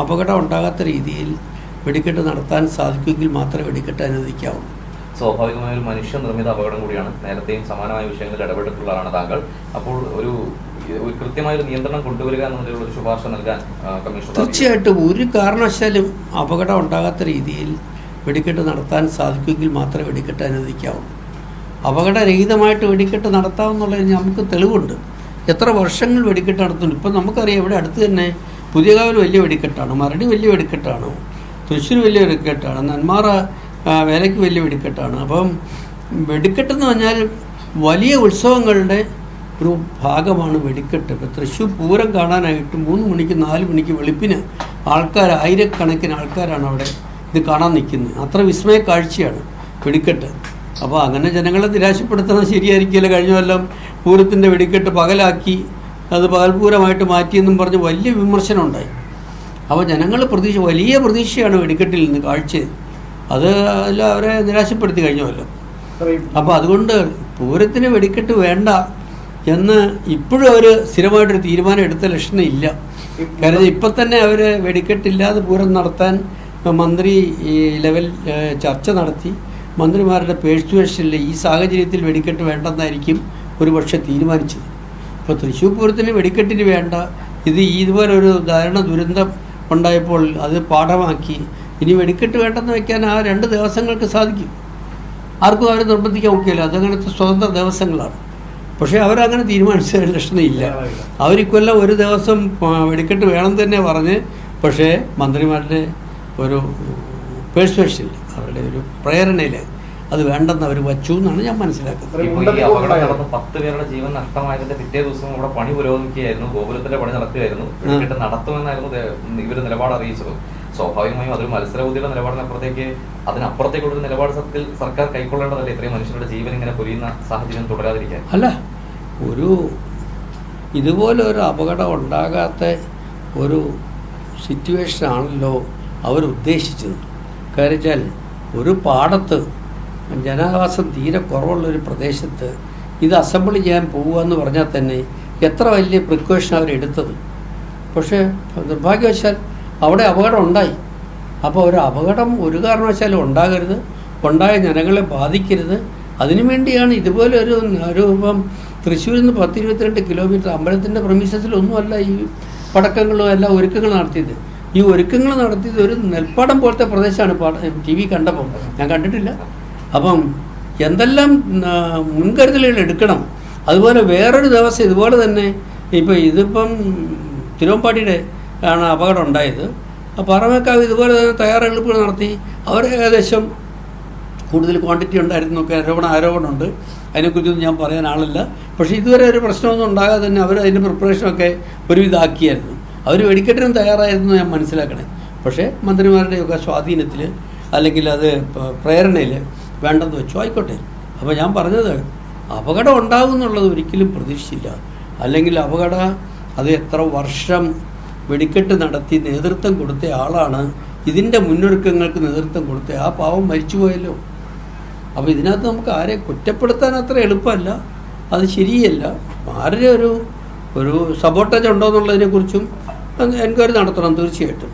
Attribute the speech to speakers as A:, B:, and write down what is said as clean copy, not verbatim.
A: അപകടം ഉണ്ടാകാത്ത രീതിയിൽ വെടിക്കെട്ട് നടത്താൻ സാധിക്കുമെങ്കിൽ മാത്രമേ വെടിക്കെട്ട് അനുവദിക്കാവൂ.
B: സ്വാഭാവികമായ ഒരു മനുഷ്യനിർമ്മിത അപകടം കൂടിയാണ്. നേരത്തെയും സമാനമായ വിഷയങ്ങളിൽ ഇടപെട്ടിട്ടുള്ളതാണ് താങ്കൾ. അപ്പോൾ ഒരു കൃത്യമായ ഒരു നിയന്ത്രണം കൊണ്ടുവരിക എന്നതിലുള്ള ഒരു ശുപാർശ നൽകാൻ കമ്മീഷൻ
A: തീർച്ചയായിട്ടും ഒരു കാരണവശാലും അപകടം ഉണ്ടാകാത്ത രീതിയിൽ വെടിക്കെട്ട് നടത്താൻ സാധിക്കുമെങ്കിൽ മാത്രമേ വെടിക്കെട്ട് അനുവദിക്കാവൂ. അപകടരഹിതമായിട്ട് വെടിക്കെട്ട് നടത്താമെന്നുള്ളതിന് നമുക്ക് തെളിവുണ്ട്. എത്ര വർഷങ്ങൾ വെടിക്കെട്ട് നടത്തുന്നു. ഇപ്പം നമുക്കറിയാം, ഇവിടെ അടുത്ത് തന്നെ പുതിയകാവിൽ വലിയ വെടിക്കെട്ടാണ്, മരടി വലിയ വെടിക്കെട്ടാണ്, തൃശ്ശൂർ വലിയ വെടിക്കെട്ടാണ്, നെന്മാറ വേലയ്ക്ക് വലിയ വെടിക്കെട്ടാണ്. അപ്പം വെടിക്കെട്ടെന്ന് പറഞ്ഞാൽ വലിയ ഉത്സവങ്ങളുടെ ഒരു ഭാഗമാണ് വെടിക്കെട്ട്. ഇപ്പോൾ തൃശ്ശൂർ പൂരം കാണാനായിട്ട് 3 മണിക്ക് 4 മണിക്ക് വെളുപ്പിന് ആയിരക്കണക്കിന് ആൾക്കാരാണ് അവിടെ ഇത് കാണാൻ നിൽക്കുന്നത്. അത്ര വിസ്മയ കാഴ്ചയാണ് വെടിക്കെട്ട്. അപ്പോൾ അങ്ങനെ ജനങ്ങളെ നിരാശപ്പെടുത്തുന്നത് ശരിയായിരിക്കില്ല. കഴിഞ്ഞ കൊല്ലം പൂരത്തിൻ്റെ വെടിക്കെട്ട് പകലാക്കി അത് പകൽപൂരമായിട്ട് മാറ്റിയെന്നും പറഞ്ഞ് വലിയ വിമർശനം ഉണ്ടായി. അപ്പോൾ ജനങ്ങൾ വലിയ പ്രതീക്ഷയാണ് വെടിക്കെട്ടിൽ നിന്ന് കാഴ്ചയത്. അത് എല്ലാം അവരെ നിരാശപ്പെടുത്തി കഴിഞ്ഞ കൊല്ലം. അപ്പോൾ അതുകൊണ്ട് പൂരത്തിന് വെടിക്കെട്ട് വേണ്ട എന്ന് ഇപ്പോഴും അവർ സ്ഥിരമായിട്ടൊരു തീരുമാനം എടുത്ത ലക്ഷണം ഇല്ല. കാരണം ഇപ്പം തന്നെ അവർ വെടിക്കെട്ടില്ലാതെ പൂരം നടത്താൻ മന്ത്രി ലെവൽ ചർച്ച നടത്തി. മന്ത്രിമാരുടെ പേഴ്സുവേഷനിൽ ഈ സാഹചര്യത്തിൽ വെടിക്കെട്ട് വേണ്ടെന്നായിരിക്കും ഒരുപക്ഷെ തീരുമാനിച്ചത്. ഇപ്പോൾ തൃശ്ശൂർ പൂരത്തിന് വെടിക്കെട്ടിന് വേണ്ട, ഇതുപോലെ ഒരു ദുരന്തം ഉണ്ടായപ്പോൾ അത് പാഠമാക്കി ഇനി വെടിക്കെട്ട് വേണ്ടെന്ന് വയ്ക്കാൻ ആ 2 ദിവസങ്ങൾക്ക് സാധിക്കും. ആർക്കും അവരെ നിർബന്ധിക്കാൻ നോക്കിയില്ല. അതങ്ങനത്തെ സ്വതന്ത്ര ദിവസങ്ങളാണ്. പക്ഷേ അവരങ്ങനെ തീരുമാനിച്ച ലക്ഷണമില്ല. അവരിക്കൊല്ലം ഒരു ദിവസം വെടിക്കെട്ട് വേണമെന്ന് തന്നെ പറഞ്ഞ്, പക്ഷേ മന്ത്രിമാരുടെ ഒരു പേഴ്സുവേഷൻ, അവരുടെ ഒരു പ്രേരണയിൽ അത് വേണ്ടെന്ന് അവർ വച്ചു എന്നാണ് ഞാൻ മനസ്സിലാക്കുന്നത്.
B: ഈ അപകടം നടന്ന് 10 പേരുടെ ജീവൻ നഷ്ടമായതിന്റെ പിറ്റേ ദിവസം ഇവിടെ പണി പുരോഗമിക്കുകയായിരുന്നു, ഗോപുരത്തിന്റെ പണി നടക്കുകയായിരുന്നു. വെടിക്കെട്ട് നടത്തുമെന്നായിരുന്നു ഇവർ നിലപാട് അറിയിച്ചത്. സ്വാഭാവികമായും അതൊരു മത്സരബുദ്ധിയുടെ അതിനപ്പുറത്തേക്കുള്ളൊരു നിലപാട് സർക്കാർ കൈക്കൊള്ളേണ്ടതല്ലേ ഇത്രയും മനുഷ്യരുടെ ജീവൻ ഇങ്ങനെ പൊലിയുന്ന സാഹചര്യം തുടരാതിരിക്കാൻ?
A: അല്ല, ഇതുപോലെ ഒരു അപകടം ഉണ്ടാകാത്ത ഒരു സിറ്റുവേഷനാണല്ലോ അവരുദ്ദേശിച്ചത്. കാര്യം വെച്ചാൽ ഒരു പാടത്ത് ജനവാസം തീരെ കുറവുള്ളൊരു പ്രദേശത്ത് ഇത് അസംബിൾ ചെയ്യാൻ പോകുക എന്ന് പറഞ്ഞാൽ തന്നെ എത്ര വലിയ പ്രിക്കോഷൻ അവരെടുത്തത്. പക്ഷേ നിർഭാഗ്യവശാൽ അവിടെ അപകടം ഉണ്ടായി. അപ്പോൾ ഒരു അപകടം ഒരു കാരണവശാലും ഉണ്ടാകരുത്, ഉണ്ടായ ജനങ്ങളെ ബാധിക്കരുത്. അതിനുവേണ്ടിയാണ് ഇതുപോലെ ഇപ്പം തൃശ്ശൂരിൽ നിന്ന് 10-22 കിലോമീറ്റർ അമ്പലത്തിൻ്റെ പ്രമിസസിലൊന്നുമല്ല ഈ പടക്കങ്ങളും എല്ലാ ഒരുക്കങ്ങളും നടത്തിയത്. ഈ ഒരുക്കങ്ങൾ നടത്തിയത് ഒരു നെൽപ്പാടം പോലത്തെ പ്രദേശമാണ്. TV കണ്ടപ്പം ഞാൻ കണ്ടിട്ടില്ല. അപ്പം എന്തെല്ലാം മുൻകരുതലുകൾ എടുക്കണം. അതുപോലെ വേറൊരു ദിവസം ഇതുപോലെ തന്നെ ഇതിപ്പം തിരുവമ്പാടിയുടെ ആണ് അപകടം ഉണ്ടായത്. പാറമേക്കാവ് ഇതുപോലെ തന്നെ തയ്യാറെടുപ്പുകൾ നടത്തി. അവർ ഏകദേശം കൂടുതൽ ക്വാണ്ടിറ്റി ഉണ്ടായിരുന്നൊക്കെ ആരോപണമുണ്ട്. അതിനെക്കുറിച്ചൊന്നും ഞാൻ പറയാൻ ആളില്ല. പക്ഷേ ഇതുവരെ ഒരു പ്രശ്നമൊന്നും ഉണ്ടാകാതെ തന്നെ അവർ അതിൻ്റെ പ്രിപ്പറേഷനൊക്കെ ഒരുവിധമാക്കിയായിരുന്നു. അവർ വെടിക്കെട്ടിനും തയ്യാറായിരുന്നു ഞാൻ മനസ്സിലാക്കണേ. പക്ഷേ മന്ത്രിമാരുടെയൊക്കെ സ്വാധീനത്തിൽ അല്ലെങ്കിൽ അത് പ്രേരണയിൽ വേണ്ടെന്ന് വെച്ചു, ആയിക്കോട്ടെ. അപ്പോൾ ഞാൻ പറഞ്ഞത് അപകടം ഉണ്ടാകും എന്നുള്ളത് ഒരിക്കലും പ്രതീക്ഷിച്ചില്ല. അല്ലെങ്കിൽ അത് എത്ര വർഷം വെടിക്കെട്ട് നടത്തി നേതൃത്വം കൊടുത്ത ആളാണ്. ഇതിൻ്റെ മുന്നൊരുക്കങ്ങൾക്ക് നേതൃത്വം കൊടുത്ത ആ പാവം മരിച്ചുപോയല്ലോ. അപ്പോൾ ഇതിനകത്ത് നമുക്ക് ആരെ കുറ്റപ്പെടുത്താൻ അത്ര എളുപ്പമല്ല, അത് ശരിയല്ല. ആരുടെ ഒരു സബോട്ടേജ് ഉണ്ടോ എന്നുള്ളതിനെക്കുറിച്ചും എൻക്വയറി നടത്തണം തീർച്ചയായിട്ടും.